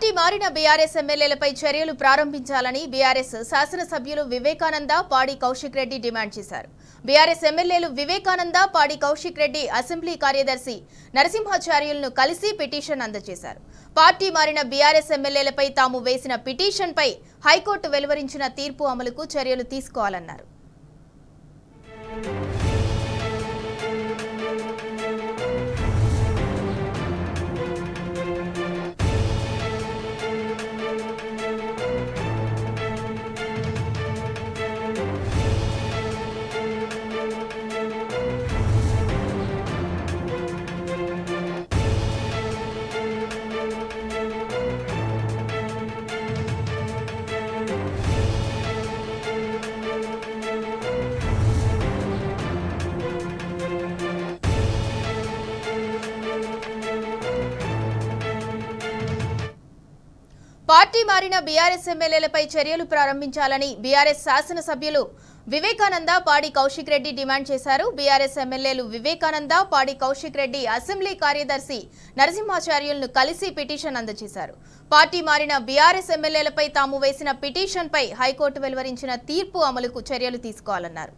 Party మారిన BRS ఎమ్మెల్యేలపై చర్యలు ప్రారంభించాలని బీఆర్ఎస్ శాసనసభ్యులు వివేకానంద, పాడి కౌశిక్ రెడ్డి డిమాండ్ చేశారు. బీఆర్ఎస్ ఎమ్మెల్యేలు వివేకానంద, పాడి కౌశిక్ రెడ్డి అసెంబ్లీ కార్యదర్శి నరసింహాచార్యులను కలిసి పిటిషన్ అందజేశారు. పార్టీ మారిన బీఆర్ఎస్ ఎమ్మెల్యేలపై తాము వేసిన పిటిషన్పై హైకోర్టు వెలువరించిన తీర్పు అమలుకు చర్యలు తీసుకోవాలన్నారు. పార్టీ మారిన బీఆర్ఎస్ ఎమ్మెల్యేలపై చర్యలు ప్రారంభించాలని బీఆర్ఎస్ శాసనసభ్యులు వివేకానంద, పాడి కౌశిక్ రెడ్డి డిమాండ్ చేశారు. బీఆర్ఎస్ ఎమ్మెల్యేలు వివేకానంద, పాడి కౌశిక్ రెడ్డి అసెంబ్లీ కార్యదర్శి నరసింహాచార్యులను కలిసి పిటిషన్ అందజేశారు. పార్టీ మారిన బీఆర్ఎస్ ఎమ్మెల్యేలపై తాము వేసిన పిటిషన్పై హైకోర్టు వెలువరించిన తీర్పు అమలుకు చర్యలు తీసుకోవాలన్నారు.